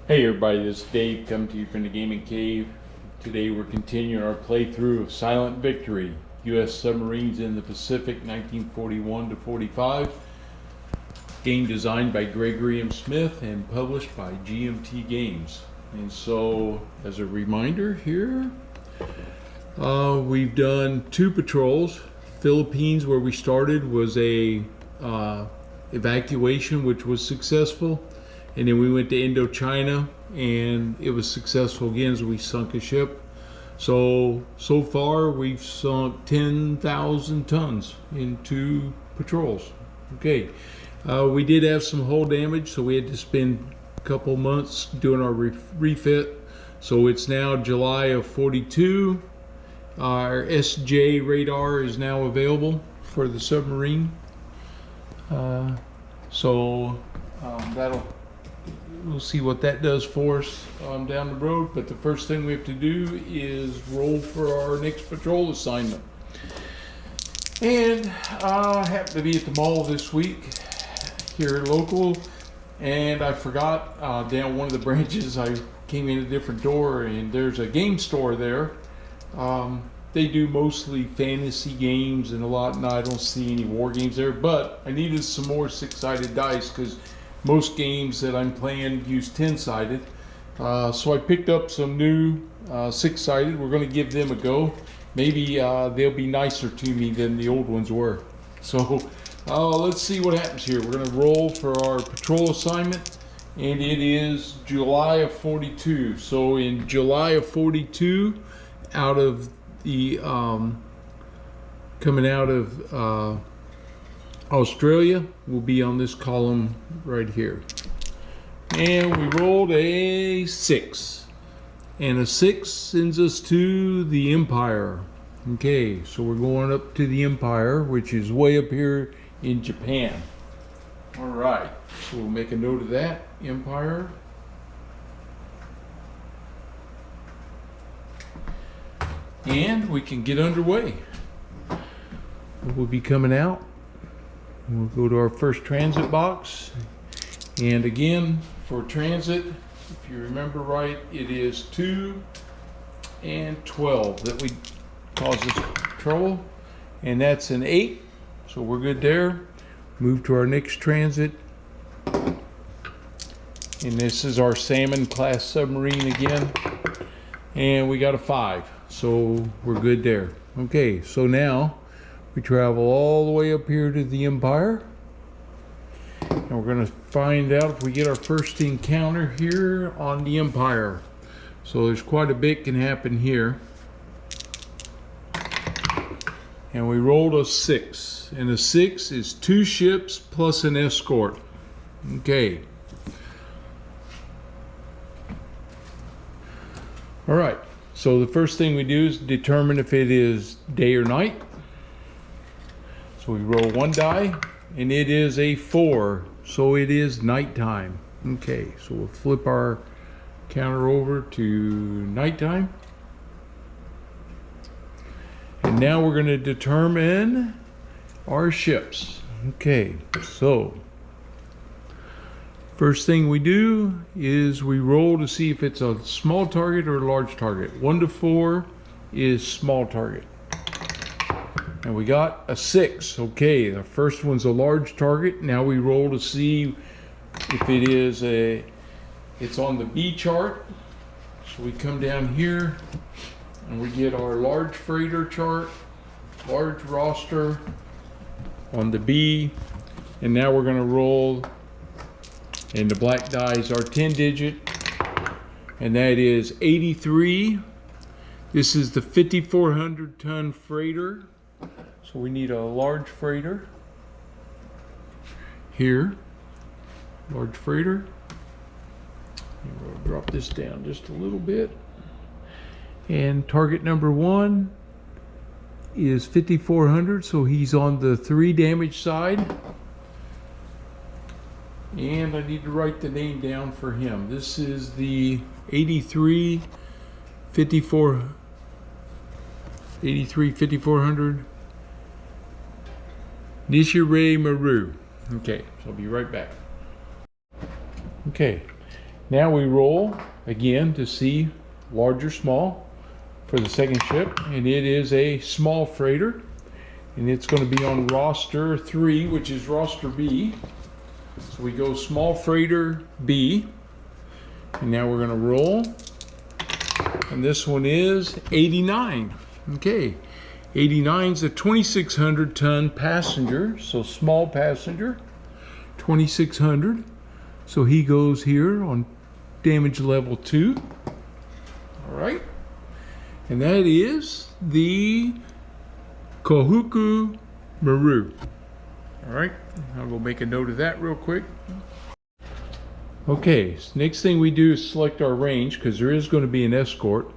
Hey everybody, this is Dave coming to you from the Gaming Cave. Today we're continuing our playthrough of Silent Victory, U.S. Submarines in the Pacific 1941 to 45. Game designed by Gregory M and published by GMT Games. And so, as a reminder here, we've done 2 patrols. Philippines, where we started, was a evacuation which was successful. And then we went to Indochina and it was successful again as we sunk a ship. So far we've sunk 10,000 tons in 2 patrols. Okay, we did have some hull damage, so we had to spend a couple months doing our refit. So it's now July of 42. Our SJ radar is now available for the submarine. We'll see what that does for us down the road, but the first thing we have to do is roll for our next patrol assignment. And I happened to be at the mall this week here local, and I forgot down one of the branches. I came in a different door and there's a game store there. They do mostly fantasy games and a lot, and I don't see any war games there, but I needed some more 6-sided dice because most games that I'm playing use 10-sided. So I picked up some new 6-sided. We're going to give them a go. Maybe they'll be nicer to me than the old ones were. So let's see what happens here. We're going to roll for our patrol assignment, and it is July of 42. So in July of 42, out of the coming out of Australia will be on this column right here. And we rolled a 6. And a 6 sends us to the Empire. Okay, so we're going up to the Empire, which is way up here in Japan. All right, so we'll make a note of that, Empire. And we can get underway. We'll be coming out. We'll go to our first transit box, and again for transit, if you remember right, it is 2 and 12 that we cause this trouble, and that's an 8, so we're good there. Move to our next transit, and this is our Salmon class submarine again, and we got a 5, so we're good there. Okay, so now we travel all the way up here to the Empire, and we're going to find out if we get our first encounter here on the Empire. So there's quite a bit can happen here. And we rolled a 6, and a 6 is 2 ships plus an escort. Okay. All right, so the first thing we do is determine if it is day or night. So we roll 1 die, and it is a 4, so it is nighttime. Okay, so we'll flip our counter over to nighttime. And now we're going to determine our ships. Okay, so first thing we do is we roll to see if it's a small target or a large target. 1 to 4 is small target. And we got a 6. Okay, the first one's a large target. Now we roll to see if it is it's on the B chart. So we come down here and we get our large freighter chart, large roster on the B. And now we're going to roll, and the black die is our 10-digit, and that is 83. This is the 5,400 ton freighter. So we need a large freighter here, large freighter. And we'll drop this down just a little bit. And target number 1 is 5,400, so he's on the 3 damage side. And I need to write the name down for him. This is the 5,400. Nishire Maru. Okay, so I'll be right back. Okay, Now we roll again to see large or small for the second ship, and it is a small freighter, and it's going to be on roster 3, which is roster B. So we go small freighter B, and now we're going to roll, and this one is 89. Okay, 89 is a 2,600 ton passenger, so small passenger, 2,600. So he goes here on damage level 2. All right, and that is the Kohuku Maru. All right, I'll go make a note of that real quick. Okay, so next thing we do is select our range, because there is going to be an escort.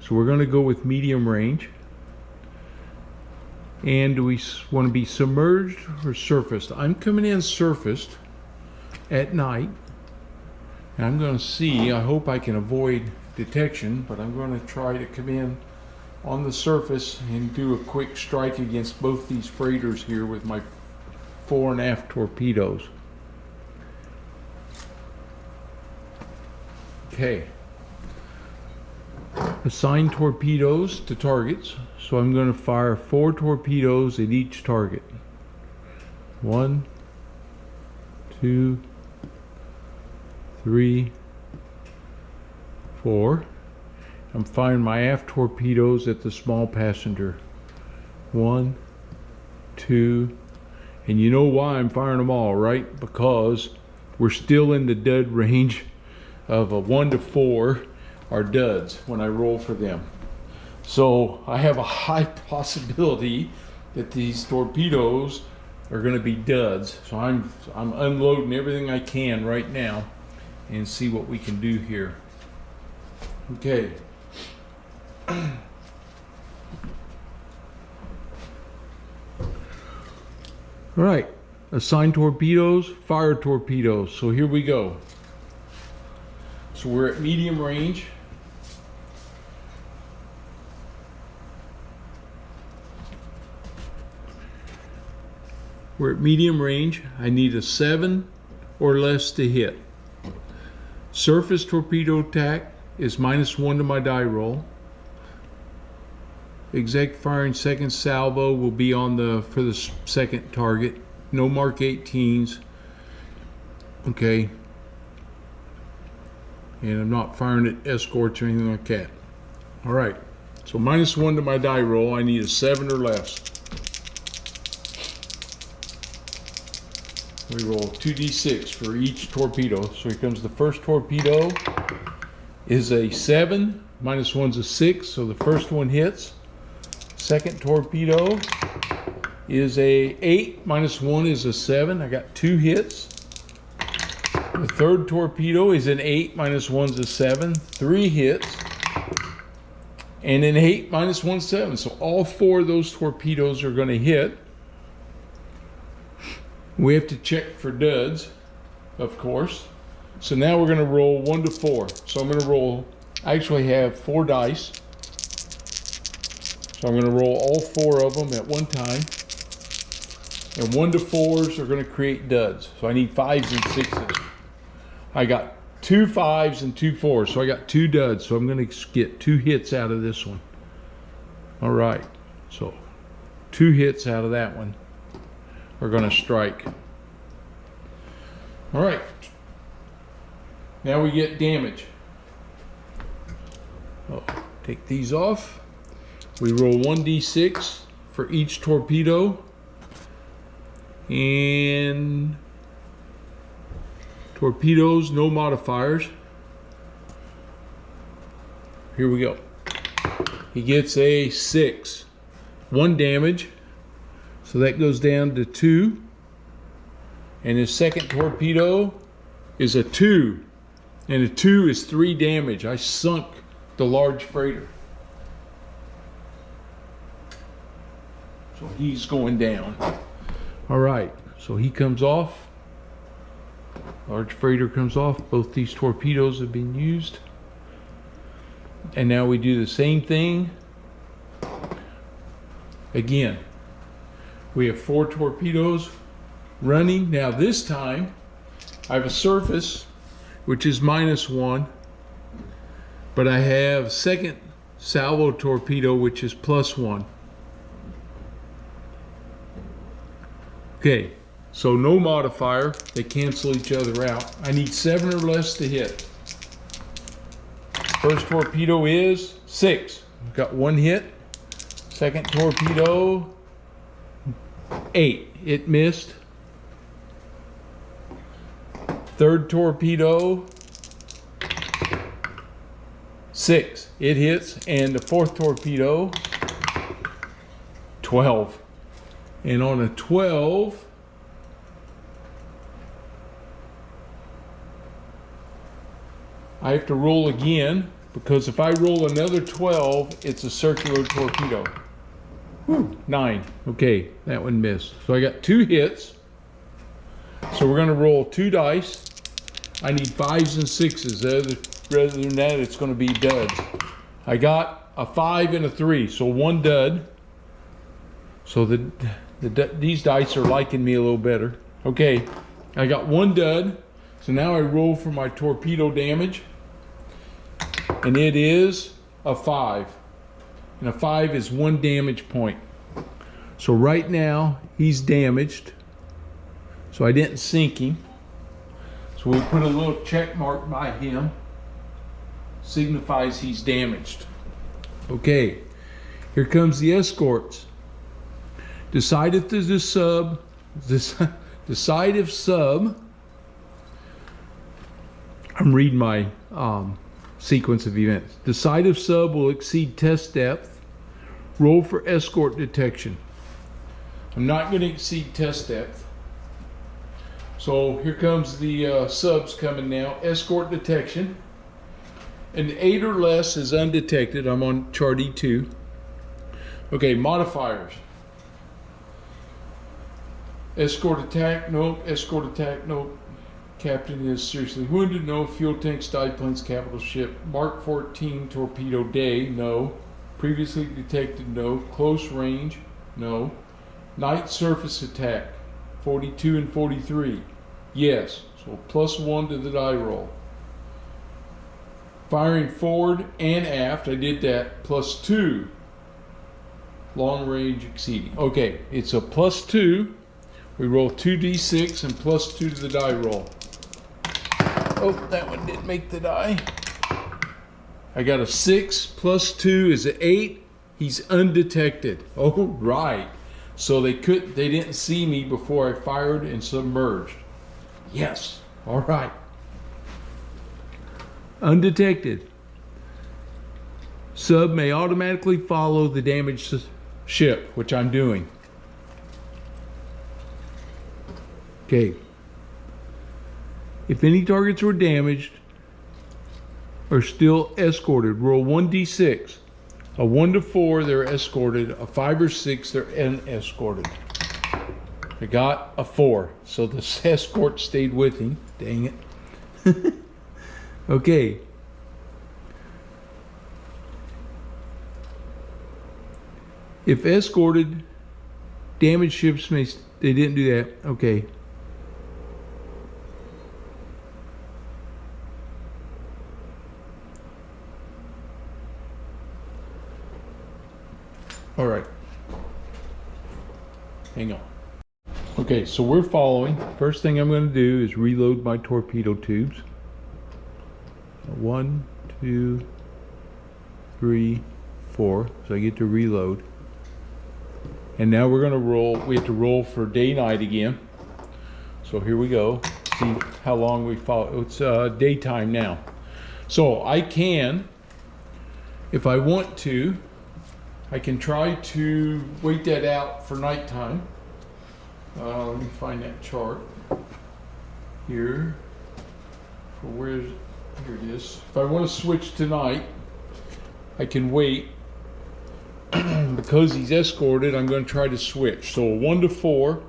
So we're going to go with medium range. And do we want to be submerged or surfaced? I'm coming in surfaced at night. And I'm going to see, I hope I can avoid detection, but I'm going to try to come in on the surface and do a quick strike against both these freighters here with my fore and aft torpedoes. Okay. Assign torpedoes to targets. So I'm going to fire 4 torpedoes at each target. 1, 2, 3, 4. I'm firing my aft torpedoes at the small passenger. 1, 2, and you know why I'm firing them all, right? Because we're still in the dud range of a 1 to 4 are duds when I roll for them. So I have a high possibility that these torpedoes are going to be duds. So I'm unloading everything I can right now and see what we can do here. Okay. All right, assign torpedoes, fire torpedoes. So here we go. So we're at medium range. We're at medium range. I need a 7 or less to hit. Surface torpedo attack is -1 to my die roll. Exact firing second salvo will be on for the second target. No Mark 18s. Okay. And I'm not firing at escorts or anything like that. All right. So -1 to my die roll. I need a 7 or less. We roll 2d6 for each torpedo. So here comes the first torpedo. Is a 7. -1's a 6. So the first one hits. Second torpedo is a 8. -1 is a 7. I got 2 hits. The third torpedo is an 8. -1's a 7. 3 hits. And an 8 -1 7. So all 4 of those torpedoes are going to hit. We have to check for duds, of course. So now we're going to roll 1 to 4. So I'm going to roll, I actually have 4 dice. So I'm going to roll all 4 of them at one time. And 1 to 4s are going to create duds. So I need 5s and 6s. I got 2 5s and 2 4s. So I got 2 duds. So I'm going to get 2 hits out of this one. All right. So 2 hits out of that one. We're going to strike. All right. Now we get damage. Oh, take these off. We roll 1d6 for each torpedo. And torpedoes, no modifiers. Here we go. He gets a 6. 1 damage. So that goes down to 2. And his second torpedo is a 2. And a 2 is 3 damage. I sunk the large freighter. So he's going down. All right, so he comes off. Large freighter comes off. Both these torpedoes have been used. And now we do the same thing again. We have 4 torpedoes running. Now this time I have a surface which is -1, but I have second salvo torpedo, which is +1. Okay, so no modifier, they cancel each other out. I need 7 or less to hit. First torpedo is 6. Got 1 hit. Second torpedo, 8. It missed. Third torpedo, 6. It hits. And the fourth torpedo, 12. And on a 12, I have to roll again, because if I roll another 12, it's a circular torpedo. Whew, 9. Okay, that one missed. So I got 2 hits. So we're going to roll 2 dice. I need 5s and 6s. Rather than that, it's going to be duds. I got a 5 and a 3, so 1 dud. So these dice are liking me a little better. Okay, I got 1 dud. So now I roll for my torpedo damage. And it is a 5. And a 5 is 1 damage point. So right now, he's damaged. So I didn't sink him. So we put a little check mark by him. Signifies he's damaged. Okay, here comes the escorts. Decide if there's a sub. Decide if sub. I'm reading my sequence of events. Decide if sub will exceed test depth. Roll for escort detection. I'm not going to exceed test depth. So here comes the subs coming now. Escort detection. An 8 or less is undetected. I'm on chart E2. Okay, modifiers. Escort attack, nope. Escort attack, nope. Captain is seriously wounded, no. Fuel tanks, dive planes, capital ship. Mark 14 torpedo day, no. Previously detected, no. Close range, no. Night surface attack, 42 and 43, yes. So +1 to the die roll. Firing forward and aft, I did that, +2. Long range exceeding. Okay, it's a +2. We roll 2d6 and +2 to the die roll. Oh, that one didn't make the die. I got a 6 +2 is an 8. He's undetected. Oh, right. So they didn't see me before I fired and submerged. Yes. All right. Undetected. Sub may automatically follow the damaged ship, which I'm doing. Okay. If any targets were damaged or still escorted, roll 1d6. A 1 to 4, they're escorted. A 5 or 6, they're unescorted. I got a 4, so the escort stayed with him. Dang it. Okay. If escorted, damaged ships may... They didn't do that. Okay. All right. Hang on. Okay, so we're following. First thing I'm going to do is reload my torpedo tubes. 1, 2, 3, 4. So I get to reload. And now we're going to roll. We have to roll for day-night again. So here we go. See how long we follow. It's daytime now. So I can, if I want to, I can try to wait that out for nighttime. Let me find that chart here. Here it is. If I want to switch tonight, I can wait. Because he's escorted, I'm going to try to switch. So 1 to 4,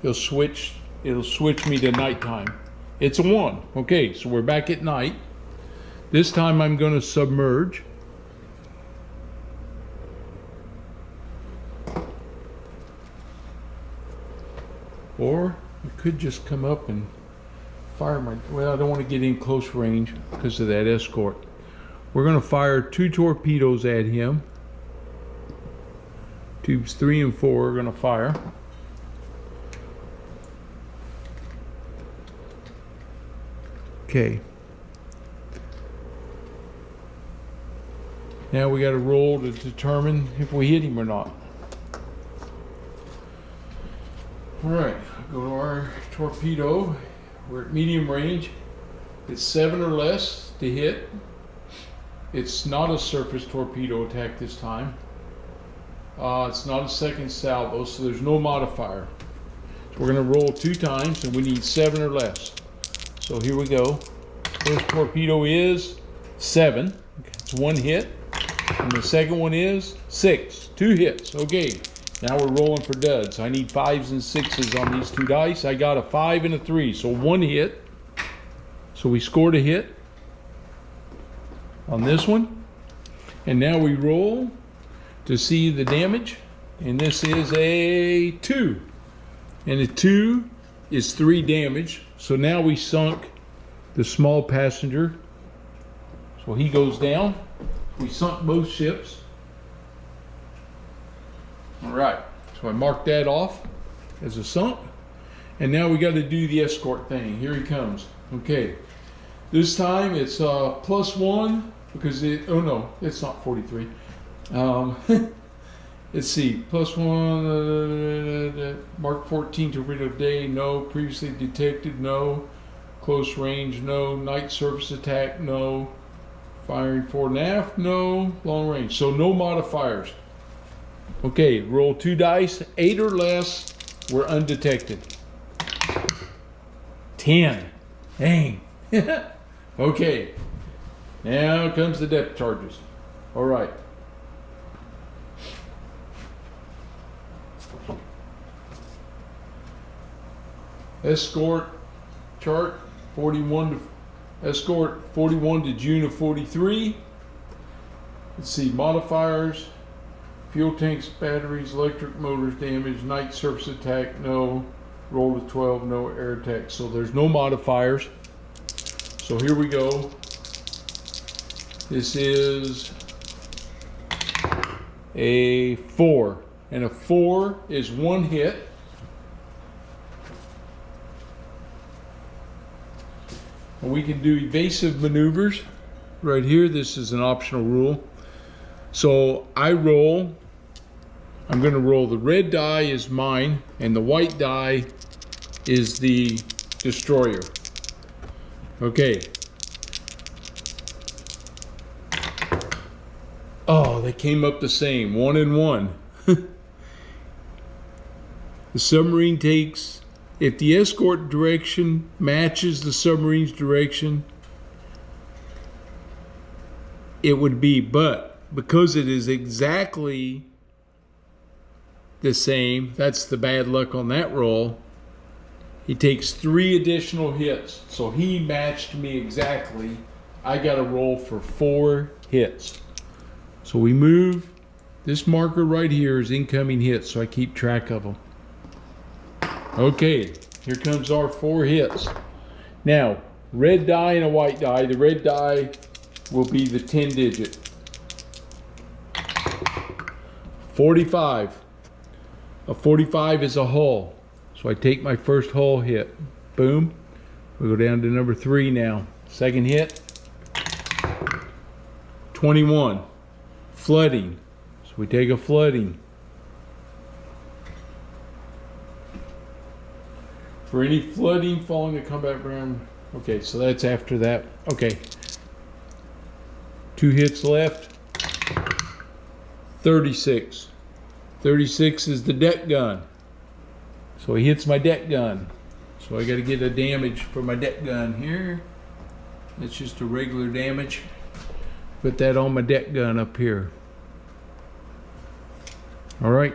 it'll switch me to nighttime. It's a 1. Okay, so we're back at night. This time I'm going to submerge. Or I could just come up and fire my, well, I don't want to get in close range because of that Escort. We're going to fire 2 torpedoes at him. Tubes 3 and 4 are going to fire. Okay. Now we got to roll to determine if we hit him or not. All right, go to our torpedo. We're at medium range. It's 7 or less to hit. It's not a surface torpedo attack this time. It's not a second salvo, so there's no modifier. So we're going to roll 2 times, and we need 7 or less. So here we go. First torpedo is 7. Okay, it's 1 hit. And the second one is 6. 2 hits. Okay, now we're rolling for duds. I need 5s and 6s on these 2 dice. I got a 5 and a 3, so 1 hit. So we scored a hit on this one. And now we roll to see the damage. And this is a 2. And a 2 is 3 damage. So now we sunk the small passenger. So he goes down. We sunk both ships. All right, so I marked that off as a sunk. And now we got to do the escort thing. Here he comes. Okay, this time it's +1 because it, oh no, it's not 43. Let's see, +1, Mark 14 torpedo day, no. Previously detected, no. Close range, no. Night surface attack, no. Firing fore and aft, no. Long range, so no modifiers. Okay, roll 2 dice, 8 or less, we're undetected. 10, dang. Okay, now comes the depth charges. All right. Escort chart 41 to Escort 41 to June of 43. Let's see, modifiers, fuel tanks, batteries, electric motors damaged, night surface attack, no. Roll to 12, no air attack. So there's no modifiers. So here we go. This is a 4. And a 4 is 1 hit. And we can do evasive maneuvers right here. This is an optional rule. So I roll, I'm going to roll, the red die is mine and the white die is the destroyer. Okay. Oh, they came up the same, 1 and 1. The submarine takes, if the escort direction matches the submarine's direction, it would be, but because it is exactly the same, that's the bad luck on that roll, he takes 3 additional hits. So he matched me exactly. I got to roll for 4 hits. So we move, this marker right here is incoming hits, so I keep track of them. Okay, here comes our 4 hits. Now, red die and a white die. The red die will be the 10 digit. 45. A 45 is a hull. So I take my first hull hit. Boom. We go down to number 3 now. Second hit. 21. Flooding. So we take a flooding. For any flooding following the combat ground. Okay, so that's after that. Okay. 2 hits left. 36. 36 is the deck gun. So he hits my deck gun. So I got to get a damage for my deck gun here. That's just a regular damage. Put that on my deck gun up here. All right.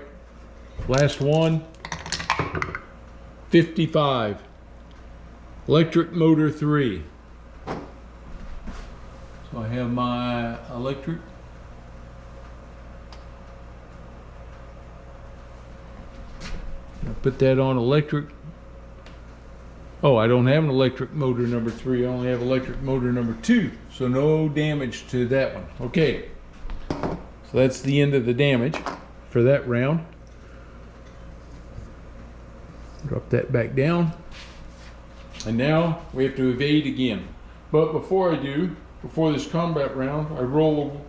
Last one. 55. Electric motor 3. So I have my electric. Put that on electric. Oh, I don't have an electric motor number 3. I only have electric motor number 2. So no damage to that one. Okay. So that's the end of the damage for that round. Drop that back down. And now we have to evade again. But before I do, before this combat round, I roll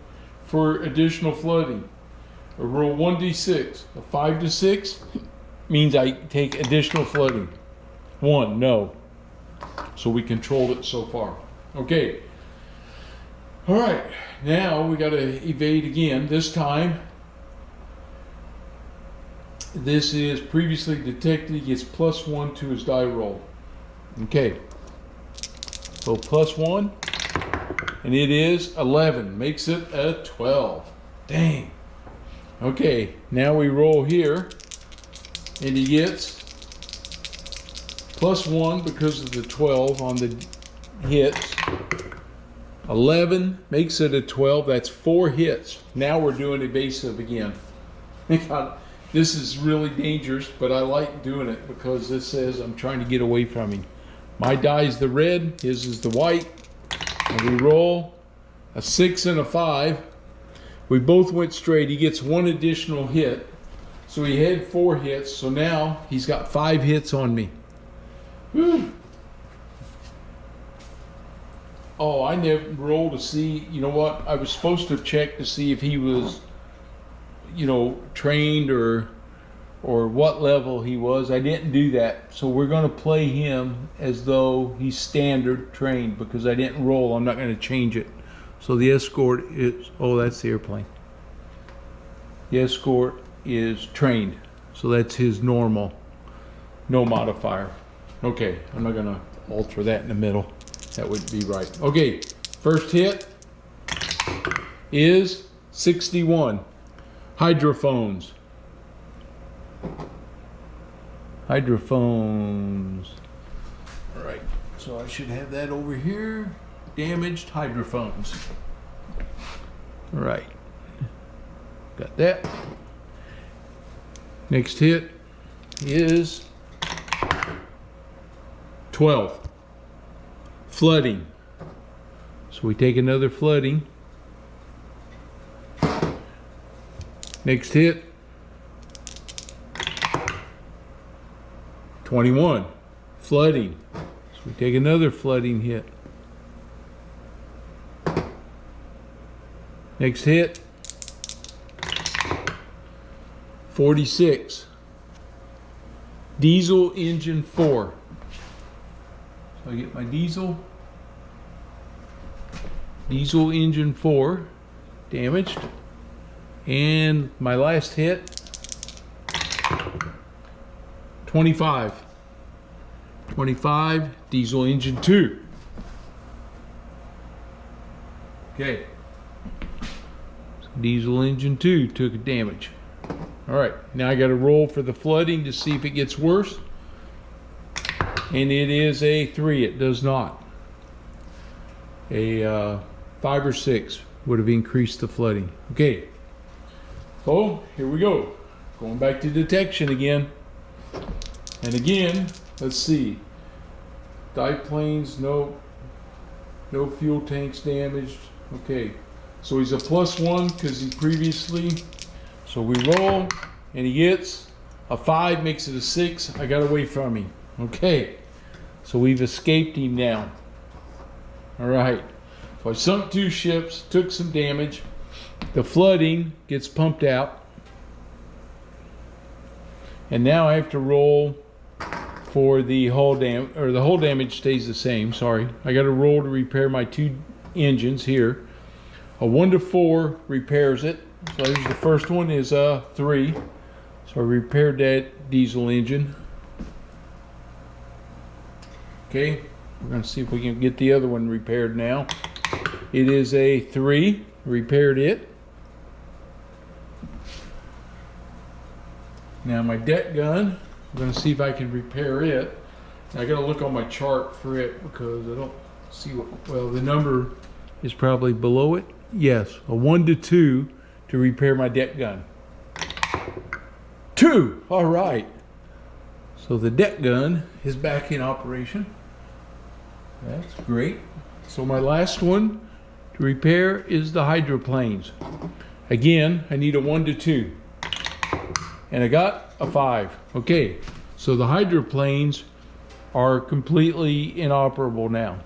for additional flooding. I roll 1d6. A 5 to 6 means I take additional flooding. 1, no. So we controlled it so far. Okay. All right. Now we got to evade again. This time, this is previously detected. He gets +1 to his die roll. Okay. So +1, and it is 11. Makes it a 12. Dang. Okay. Now we roll here, and he gets +1 because of the 12 on the hits. 11 makes it a 12. That's 4 hits. Now we're doing evasive again. This is really dangerous, but I like doing it because this says I'm trying to get away from him. My die is the red, his is the white. And we roll a 6 and a 5. We both went straight. He gets 1 additional hit. So he had 4 hits. So now he's got 5 hits on me. Whew. Oh, I never rolled to see, you know what? I was supposed to check to see if he was, you know, trained or what level he was. I didn't do that. So we're going to play him as though he's standard trained because I didn't roll. I'm not going to change it. So the escort is, oh, that's the airplane. The escort is trained. So that's his normal, no modifier. Okay, I'm not going to alter that in the middle. That would be right. Okay, first hit is 61. Hydrophones. Hydrophones. All right, so I should have that over here. Damaged hydrophones. All right, got that. Next hit is 12. Flooding. So we take another flooding. Next hit, 21. Flooding. So we take another flooding hit. Next hit, 46. Diesel engine 4. So I get my diesel engine 4 damaged, and my last hit 25 diesel engine 2. Okay, so diesel engine 2 took a damage. All right, now I got to roll for the flooding to see if it gets worse, and it is a 3. It does not. A 5 or 6 would have increased the flooding. Okay, so here we go. Going back to detection again. And again, let's see. Diplanes, no fuel tanks damaged. Okay, so he's a +1 because he previously. So we roll, and he gets a 5, makes it a 6. I got away from him. Okay, so we've escaped him now. All right. So I sunk 2 ships, took some damage. The flooding gets pumped out. And now I have to roll for the hull damage, or the hull damage stays the same, sorry. I got to roll to repair my 2 engines here. A 1 to 4 repairs it. So here's the first one is a 3. So I repaired that diesel engine. Okay, we're going to see if we can get the other one repaired now. It is a 3, repaired it. Now my deck gun, I'm going to see if I can repair it. I got to look on my chart for it because I don't see what, well, the number is probably below it. Yes, a 1 to 2 to repair my deck gun. 2, all right. So the deck gun is back in operation. That's great. So my last one to repair is the hydroplanes. Again, I need a 1 to 2. And I got a 5. Okay, so the hydroplanes are completely inoperable now.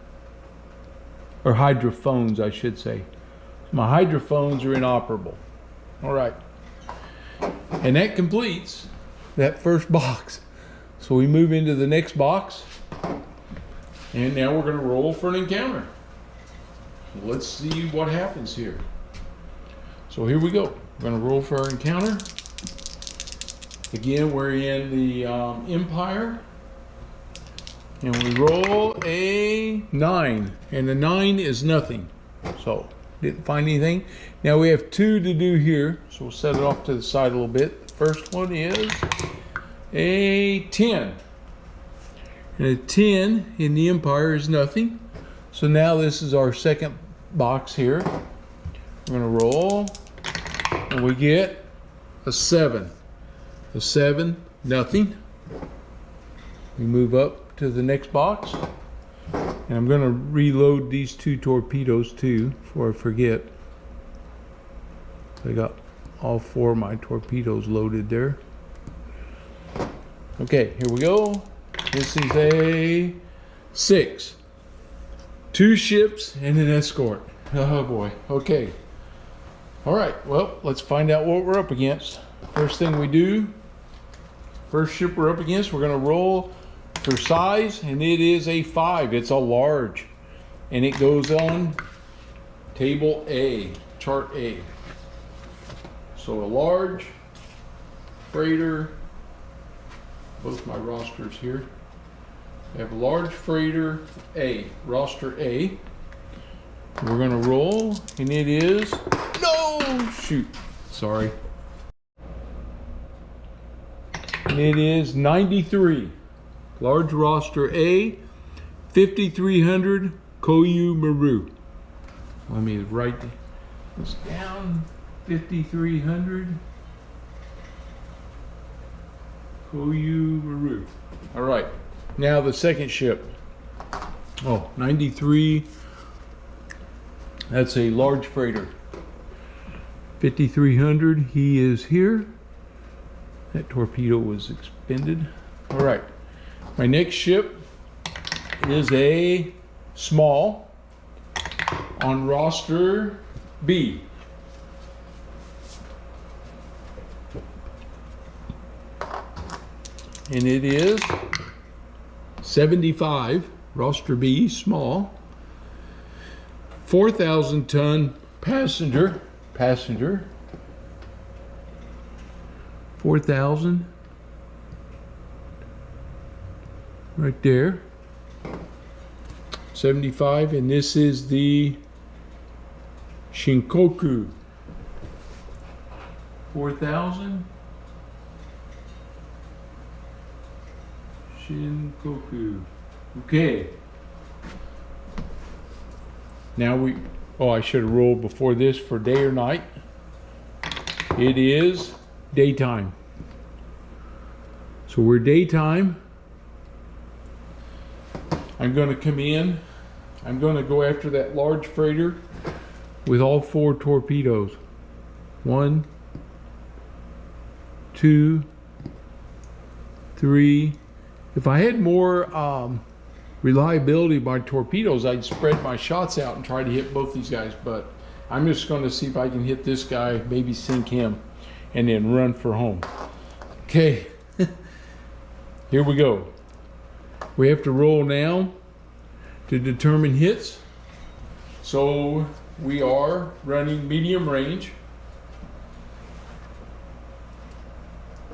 Or hydrophones, I should say. My hydrophones are inoperable. All right. And that completes that first box. So we move into the next box. And now we're going to roll for an encounter. Let's see what happens here. So here we go. We're going to roll for our encounter. Again, we're in the Empire. And we roll a 9. And the 9 is nothing. So, didn't find anything. Now we have 2 to do here. So we'll set it off to the side a little bit. The first one is a 10. And a 10 in the Empire is nothing. So now this is our second box here. We're going to roll. And we get a 7. A 7, nothing. We move up to the next box. And I'm going to reload these 2 torpedoes too, before I forget. I got all 4 of my torpedoes loaded there. Okay, here we go. This is a 6. 2 ships and an escort. Oh boy, okay. All right, well, let's find out what we're up against. First thing we do, first ship we're up against, we're gonna roll for size, and it is a 5. It's a large, and it goes on table A, chart A. So a large freighter, both my rosters here. I have a large freighter A, roster A. We're gonna roll, and it is, no, shoot, sorry. And it is 93. Large roster A, 5300 Koyu Maru. Let me write this down. 5300 Koyu Maru. All right, now the second ship. Oh, 93. That's a large freighter. 5300, he is here. That torpedo was expended. All right. My next ship is a small on roster B. And it is 75, roster B, small. 4,000 ton passenger. 4,000. Right there. 75, and this is the Shinkoku. 4,000. Shinkoku. Okay. Now I should have rolled before this for day or night. It is daytime. So we're daytime. I'm going to come in. I'm going to go after that large freighter with all 4 torpedoes. 1, 2, 3. If I had more reliability by torpedoes, I'd spread my shots out and try to hit both these guys. But I'm just going to see if I can hit this guy, maybe sink him, and then run for home. Okay. Here we go. We have to roll now to determine hits. So we are running medium range.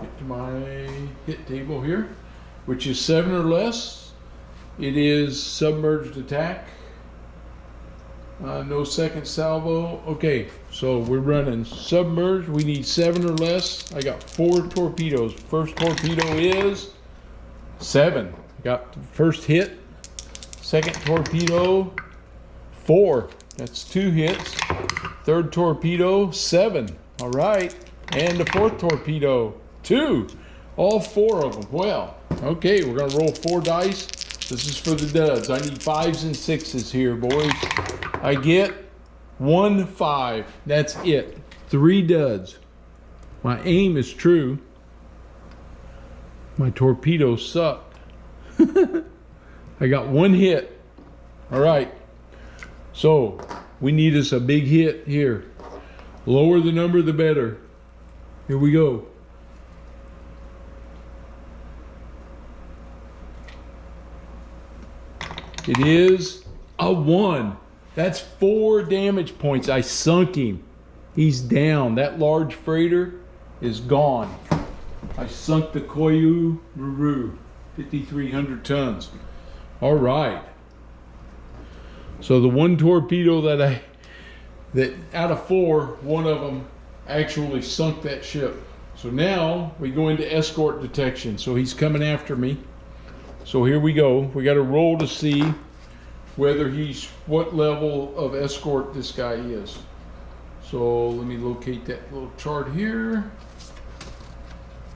Get to my hit table here, which is 7 or less. It is submerged attack. No second salvo. Okay, so we're running submerged. We need 7 or less. I got 4 torpedoes. First torpedo is 7. Got the first hit. Second torpedo, 4. That's 2 hits. Third torpedo, 7. All right. And the fourth torpedo, 2. All 4 of them. Well, okay, we're gonna roll 4 dice. This is for the duds. I need 5s and 6s here, boys. I get 1 5. That's it. 3 duds. My aim is true. My torpedoes suck. I got 1 hit. All right. So we need us a big hit here. Lower the number, the better. Here we go. It is a 1. That's 4 damage points. I sunk him. He's down. That large freighter is gone. I sunk the Koyu Maru, 5,300 tons. All right. So the 1 torpedo that out of 4, 1 of them actually sunk that ship. So now we go into escort detection. So he's coming after me. So here we go. We got to roll to see whether what level of escort this guy is. So let me locate that little chart here.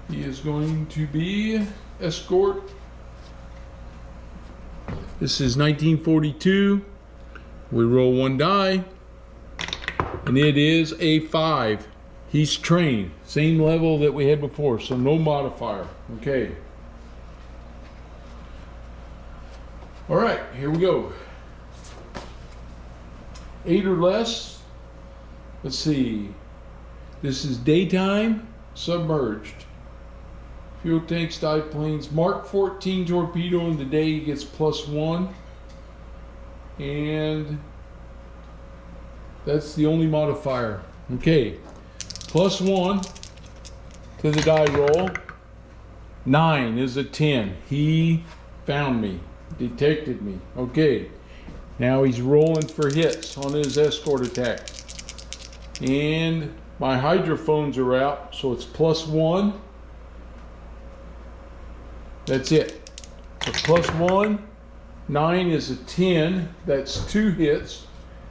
He is going to be escort. This is 1942. We roll 1 die, and it is a 5. He's trained, same level that we had before, so no modifier. Okay. All right, here we go. 8 or less. Let's see. This is daytime, submerged. Fuel tanks, dive planes. Mark 14 torpedo in the day, he gets +1. And that's the only modifier. Okay. +1 to the die roll. 9 is a 10. He found me, detected me. Okay. Now he's rolling for hits on his escort attack. And my hydrophones are out, so it's +1. That's it. So +1. 9 is a 10. That's 2 hits.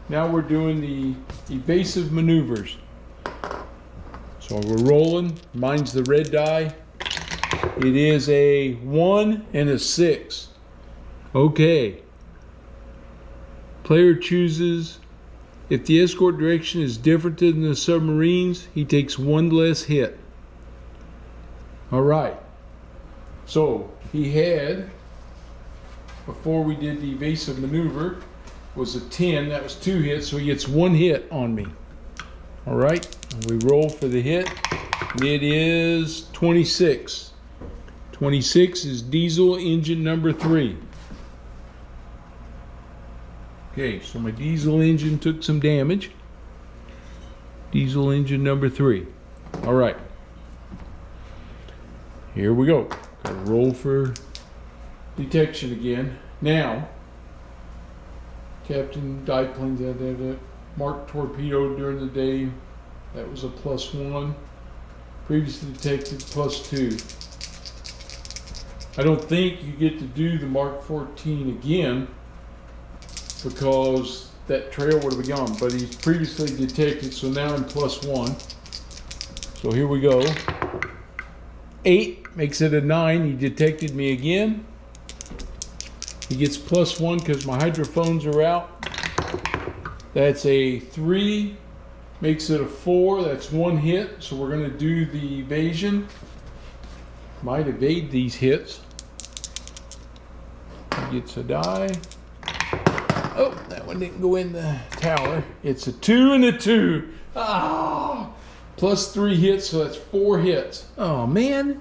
Now we're doing the evasive maneuvers. So we're rolling. Mine's the red die. It is a 1 and a 6. Okay. Player chooses, if the escort direction is different than the submarines, he takes 1 less hit. All right. So he had, before we did the evasive maneuver, was a 10. That was 2 hits, so he gets 1 hit on me. All right. We roll for the hit. It is 26. 26 is diesel engine number 3. Okay, so my diesel engine took some damage. Diesel engine number 3. All right. Here we go. Got to roll for detection again. Now, Captain dive planes that marked torpedo during the day. That was a +1. Previously detected +2. I don't think you get to do the Mark 14 again, because that trail would have been gone, but he's previously detected, so now I'm +1. So here we go. 8 makes it a 9. He detected me again. He gets +1 because my hydrophones are out. That's a 3, makes it a 4. That's 1 hit, so we're going to do the evasion. Might evade these hits. He gets a die. Oh, that one didn't go in the tower. It's a 2 and a 2. Ah, +3 hits, so that's 4 hits. Oh man,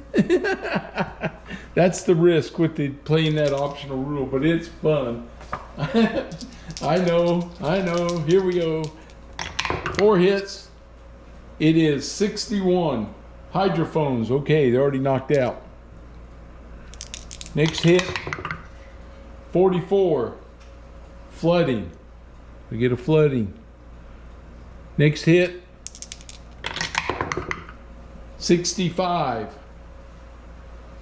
that's the risk with playing that optional rule, but it's fun. I know. Here we go. 4 hits. It is 61. Hydrophones. Okay, they're already knocked out. Next hit. 44. Flooding. We get a flooding. Next hit. 65.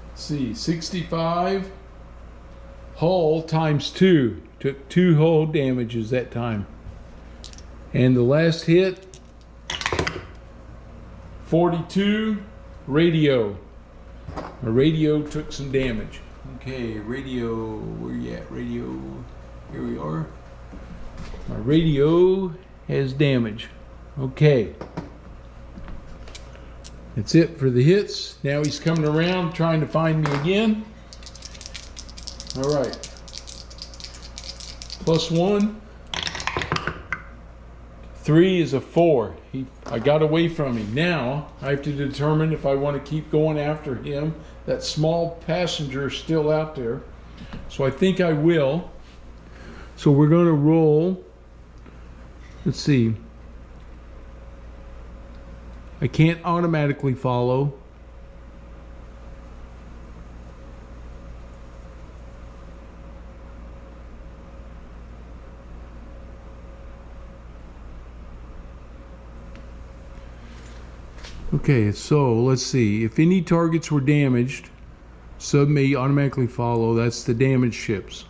Let's see, 65. Hull ×2. Took 2 hull damages that time. And the last hit. 42. Radio. My radio took some damage. Okay, radio, where you at? Radio, here we are. My radio has damage. Okay. That's it for the hits. Now he's coming around trying to find me again. All right. +1. 3 is a 4. I got away from him. Now I have to determine if I want to keep going after him. That small passenger is still out there. So I think I will. So we're going to roll. Let's see. I can't automatically follow. Okay, so let's see. If any targets were damaged, sub may automatically follow. That's the damaged ships.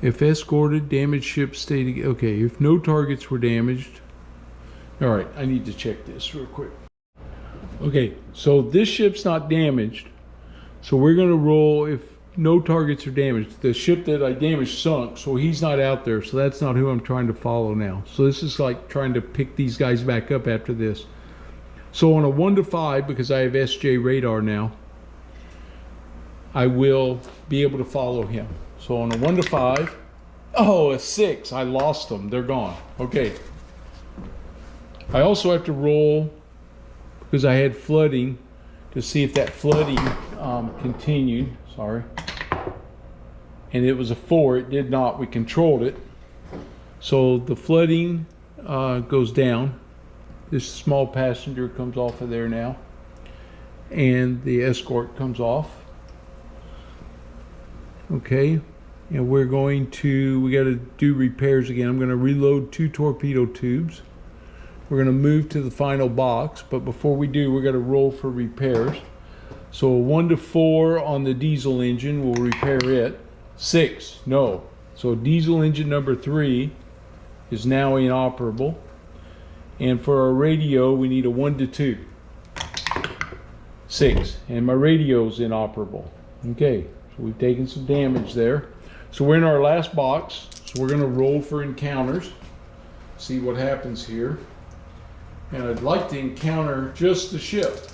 If escorted, damaged ships stay together. Okay, if no targets were damaged. All right, I need to check this real quick. Okay, so this ship's not damaged. So we're going to roll if no targets are damaged. The ship that I damaged sunk, so he's not out there. So that's not who I'm trying to follow now. So this is like trying to pick these guys back up after this. So on a 1 to 5, because I have SJ radar now, I will be able to follow him. So on a 1 to 5, oh, a 6, I lost them. They're gone. Okay. I also have to roll, because I had flooding, to see if that flooding continued. Sorry. And it was a 4. It did not. We controlled it. So the flooding goes down. This small passenger comes off of there now. And the escort comes off. Okay. And we're going to, we got to do repairs again. I'm going to reload 2 torpedo tubes. We're going to move to the final box. But before we do, we're going to roll for repairs. So a 1 to 4 on the diesel engine, we'll repair it. 6, no. So diesel engine number 3 is now inoperable. And for our radio, we need a 1 to 2. 6, and my radio's inoperable. Okay, so we've taken some damage there. So we're in our last box. So we're gonna roll for encounters. See what happens here. And I'd like to encounter just the ship.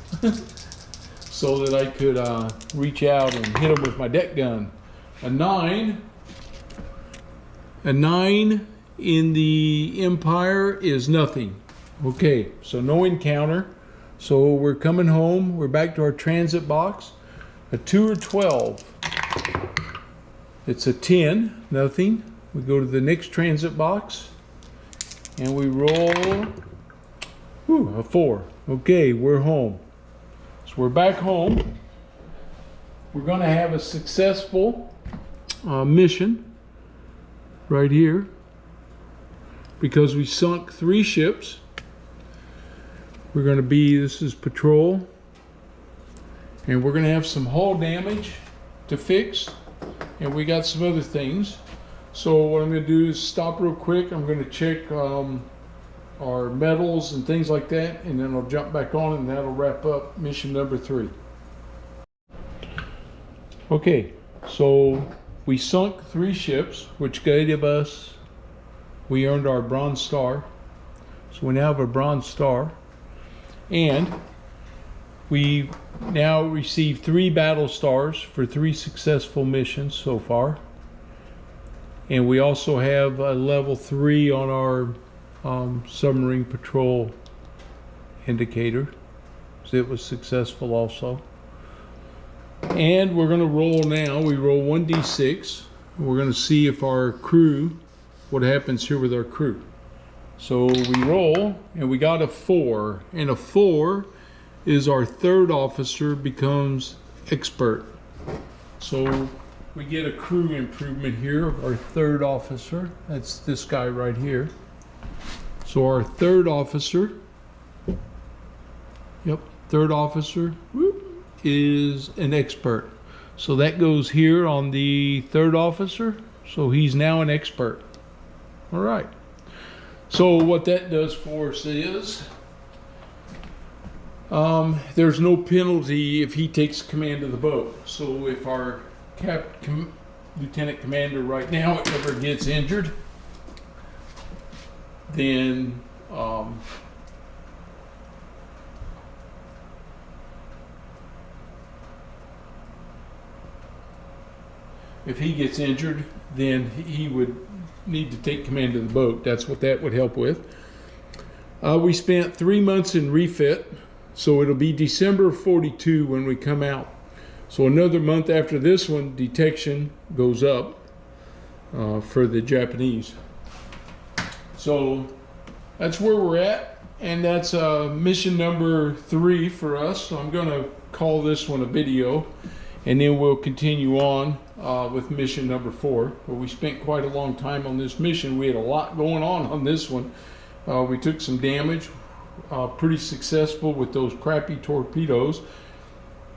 So that I could reach out and hit them with my deck gun. A 9 in the Empire is nothing. Okay, so no encounter. So we're coming home. We're back to our transit box. A 2 or 12. It's a 10, nothing. We go to the next transit box and we roll. Whew, a 4. Okay, we're home. So we're back home. We're going to have a successful mission right here because we sunk 3 ships. We're going to be, this is patrol, and we're going to have some hull damage to fix, and we got some other things. So what I'm going to do is stop real quick. I'm going to check our medals and things like that, and then I'll jump back on and that'll wrap up mission number 3. Okay, so we sunk 3 ships, which gave us, we earned our bronze star. So we now have a bronze star, and we now received 3 battle stars for 3 successful missions so far. And we also have a level 3 on our submarine patrol indicator, so it was successful also. And we're going to roll now. We roll 1d6. We're going to see if our crew, what happens here with our crew. So we roll and we got a 4, and a 4 is our 3rd officer becomes expert. So we get a crew improvement here of our 3rd officer. That's this guy right here. So our 3rd officer, yep, 3rd officer is an expert. So that goes here on the 3rd officer. So he's now an expert. All right. So what that does for us is there's no penalty if he takes command of the boat. So if our lieutenant commander right now ever gets injured, then if he gets injured, then he would need to take command of the boat. That's what that would help with. We spent 3 months in refit, so it'll be December 42 when we come out. So another month after this one, detection goes up for the Japanese. So that's where we're at, and that's mission number 3 for us. So I'm gonna call this one a video, and then we'll continue on with mission number 4. But we spent quite a long time on this mission. We had a lot going on this one. We took some damage, pretty successful with those crappy torpedoes.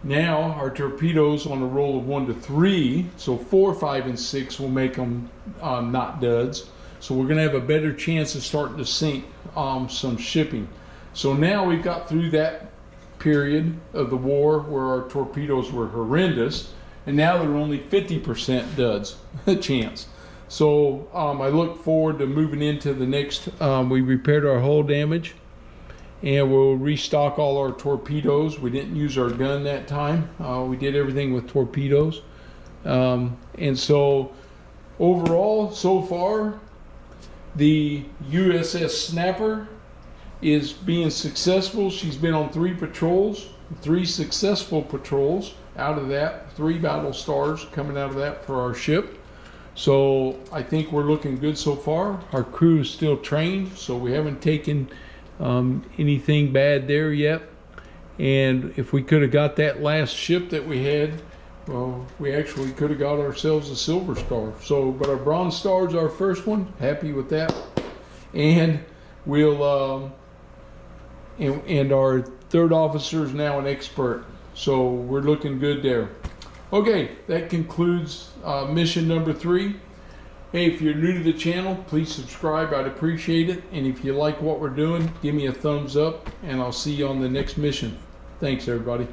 Now our torpedoes on a roll of 1 to 3, so 4, 5, and 6 will make them not duds. So we're gonna have a better chance of starting to sink some shipping. So now we've got through that period of the war where our torpedoes were horrendous, and now they're only 50% duds chance. So I look forward to moving into the next. We repaired our hull damage, and we'll restock all our torpedoes. We didn't use our gun that time. We did everything with torpedoes. And so overall, so far, the USS Snapper is being successful. She's been on 3 patrols, 3 successful patrols out of that, 3 battle stars coming out of that for our ship. So I think we're looking good so far. Our crew is still trained, so we haven't taken anything bad there yet. And if we could have got that last ship that we had, well, we actually could have got ourselves a silver star. So, but our bronze star is our first one. Happy with that. And we'll and our 3rd officer is now an expert. So we're looking good there. Okay, that concludes mission number 3. Hey, if you're new to the channel, please subscribe. I'd appreciate it. And if you like what we're doing, give me a thumbs up, and I'll see you on the next mission. Thanks, everybody.